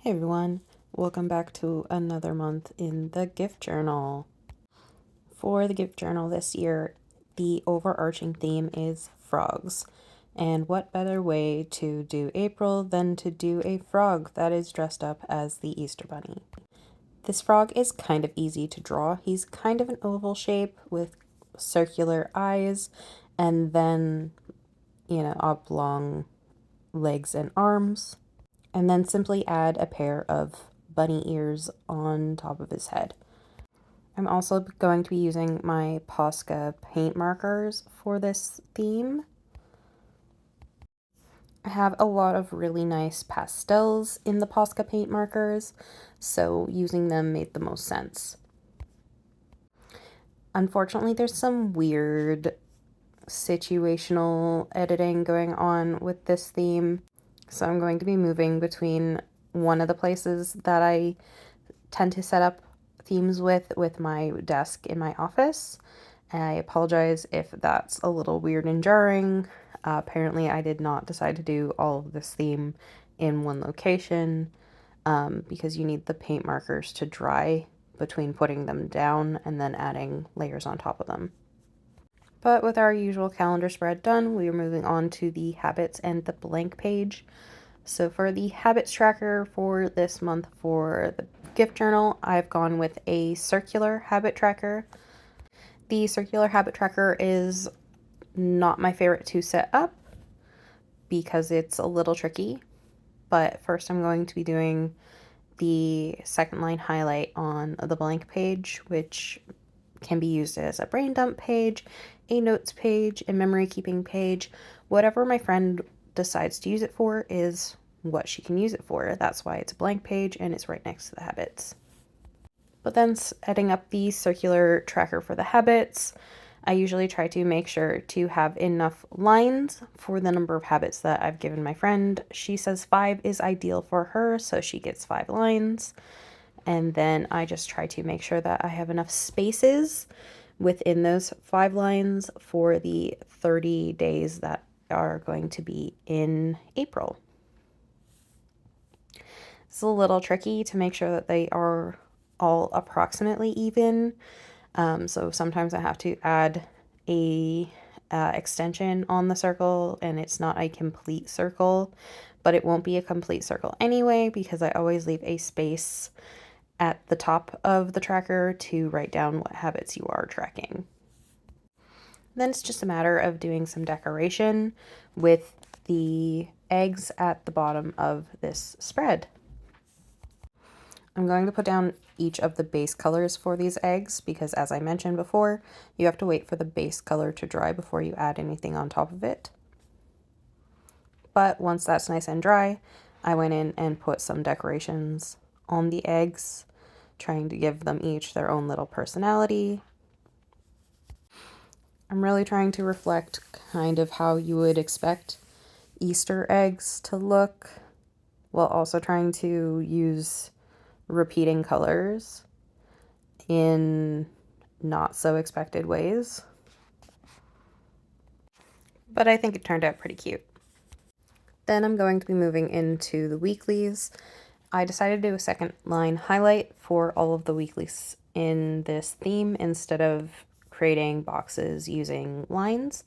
Hey everyone, welcome back to another month in the gift journal. For the gift journal this year, the overarching theme is frogs. And what better way to do April than to do a frog that is dressed up as the Easter Bunny? This frog is kind of easy to draw. He's kind of an oval shape with circular eyes and then, oblong legs and arms. And then simply add a pair of bunny ears on top of his head. I'm also going to be using my Posca paint markers for this theme. I have a lot of really nice pastels in the Posca paint markers, so using them made the most sense. Unfortunately, there's some weird situational editing going on with this theme, so I'm going to be moving between one of the places that I tend to set up themes with my desk in my office. I apologize if that's a little weird and jarring. Apparently, I did not decide to do all of this theme in one location because you need the paint markers to dry between putting them down and then adding layers on top of them. But with our usual calendar spread done, we are moving on to the habits and the blank page. So for the habits tracker for this month for the gift journal, I've gone with a circular habit tracker. The circular habit tracker is not my favorite to set up because it's a little tricky, but first I'm going to be doing the second line highlight on the blank page, which can be used as a brain dump page, a notes page, a memory keeping page. Whatever my friend decides to use it for is what she can use it for. That's why it's a blank page and it's right next to the habits. But then setting up the circular tracker for the habits, I usually try to make sure to have enough lines for the number of habits that I've given my friend. She says 5 is ideal for her, so she gets 5 lines. And then I just try to make sure that I have enough spaces within those 5 lines for the 30 days that are going to be in April. It's a little tricky to make sure that they are all approximately even. So sometimes I have to add a extension on the circle and it's not a complete circle, but it won't be a complete circle anyway because I always leave a space at the top of the tracker to write down what habits you are tracking. Then it's just a matter of doing some decoration with the eggs at the bottom of this spread. I'm going to put down each of the base colors for these eggs because, as I mentioned before, you have to wait for the base color to dry before you add anything on top of it. But once that's nice and dry, I went in and put some decorations on the eggs, trying to give them each their own little personality. I'm really trying to reflect kind of how you would expect Easter eggs to look, while also trying to use repeating colors in not so expected ways. But I think it turned out pretty cute. Then I'm going to be moving into the weeklies. I decided to do a second line highlight for all of the weeklies in this theme instead of creating boxes using lines.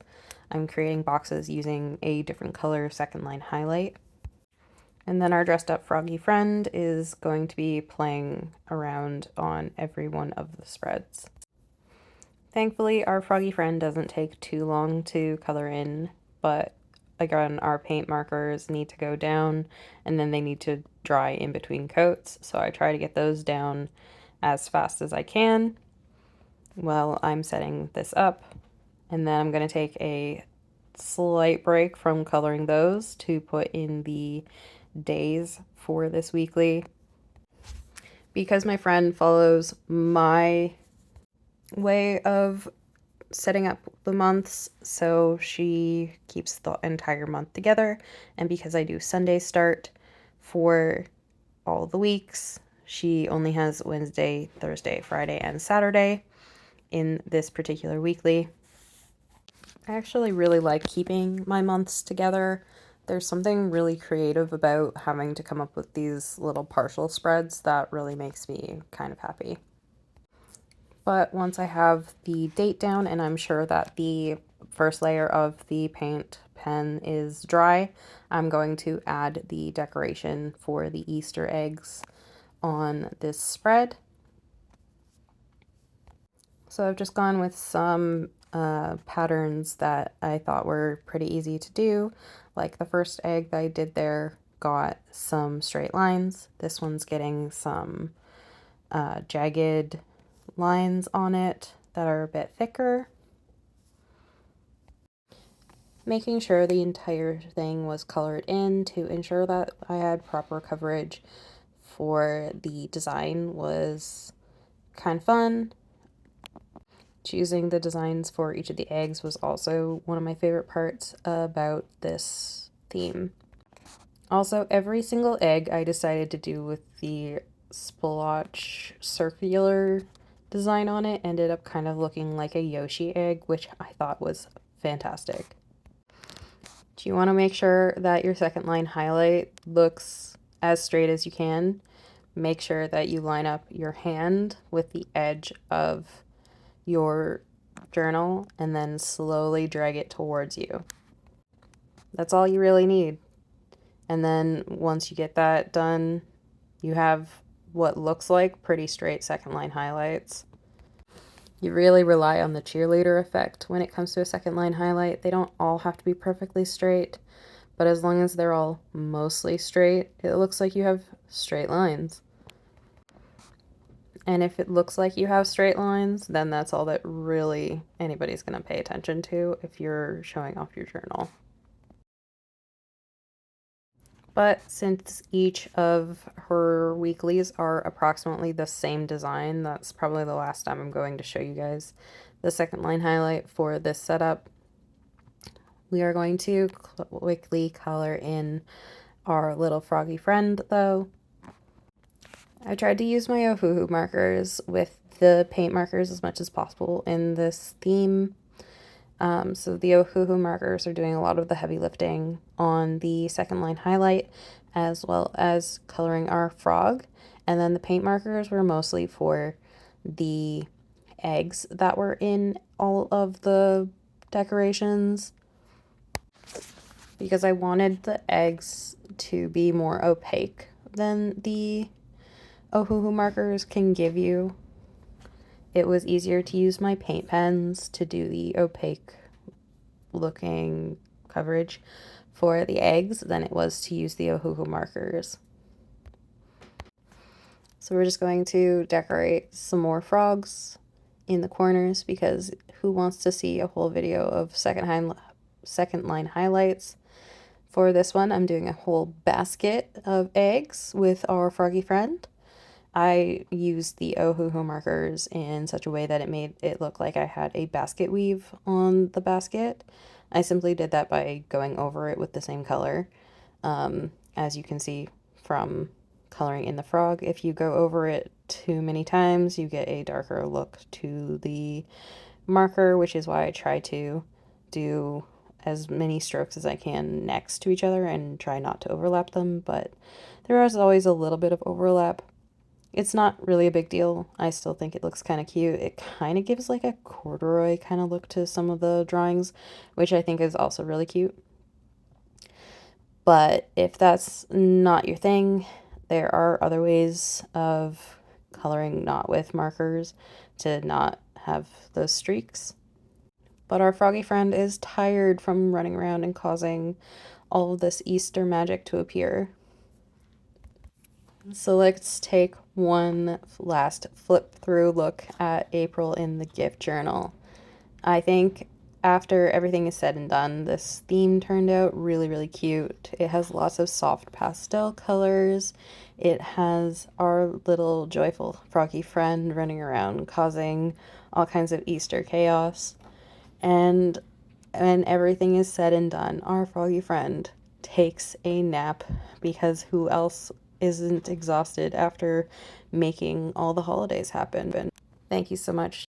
I'm creating boxes using a different color second line highlight. And then our dressed up froggy friend is going to be playing around on every one of the spreads. Thankfully, our froggy friend doesn't take too long to color in, but again, our paint markers need to go down and then they need to dry in between coats. So I try to get those down as fast as I can while I'm setting this up. And then I'm going to take a slight break from coloring those to put in the days for this weekly. Because my friend follows my way of setting up the months, so she keeps the entire month together, and because I do Sunday start for all the weeks, she only has Wednesday, Thursday, Friday, and Saturday in this particular weekly. I actually really like keeping my months together There's something really creative about having to come up with these little partial spreads that really makes me kind of happy. But once I have the date down and I'm sure that the first layer of the paint pen is dry, I'm going to add the decoration for the Easter eggs on this spread. So I've just gone with some patterns that I thought were pretty easy to do. Like the first egg that I did there got some straight lines. This one's getting some jagged lines on it that are a bit thicker. Making sure the entire thing was colored in to ensure that I had proper coverage for the design was kind of fun. Choosing the designs for each of the eggs was also one of my favorite parts about this theme. Also, every single egg I decided to do with the splotch circular design on it ended up kind of looking like a Yoshi egg, which I thought was fantastic. Do you want to make sure that your second line highlight looks as straight as you can? Make sure that you line up your hand with the edge of your journal and then slowly drag it towards you. That's all you really need. And then once you get that done, you have what looks like pretty straight second line highlights. You really rely on the cheerleader effect when it comes to a second line highlight. They don't all have to be perfectly straight, but as long as they're all mostly straight, it looks like you have straight lines. And if it looks like you have straight lines, then that's all that really anybody's going to pay attention to if you're showing off your journal. But since each of her weeklies are approximately the same design, that's probably the last time I'm going to show you guys the second line highlight for this setup. We are going to quickly color in our little froggy friend though. I tried to use my Ohuhu markers with the paint markers as much as possible in this theme. So the Ohuhu markers are doing a lot of the heavy lifting on the second line highlight, as well as coloring our frog. And then the paint markers were mostly for the eggs that were in all of the decorations, because I wanted the eggs to be more opaque than the Ohuhu markers can give you. It was easier to use my paint pens to do the opaque looking coverage for the eggs than it was to use the Ohuhu markers. So we're just going to decorate some more frogs in the corners, because who wants to see a whole video of second line highlights? For this one, I'm doing a whole basket of eggs with our froggy friend. I used the Ohuhu markers in such a way that it made it look like I had a basket weave on the basket. I simply did that by going over it with the same color. As you can see from coloring in the frog, if you go over it too many times, you get a darker look to the marker, which is why I try to do as many strokes as I can next to each other and try not to overlap them, but there is always a little bit of overlap. It's not really a big deal. I still think it looks kind of cute. It kind of gives like a corduroy kind of look to some of the drawings, which I think is also really cute. But if that's not your thing, there are other ways of coloring not with markers to not have those streaks. But our froggy friend is tired from running around and causing all of this Easter magic to appear. So let's take one last flip through look at April in the gift journal. I think after everything is said and done, this theme turned out really, really cute. It has lots of soft pastel colors. It has our little joyful froggy friend running around causing all kinds of Easter chaos. And when everything is said and done, our froggy friend takes a nap, because who else isn't exhausted after making all the holidays happen? Thank you so much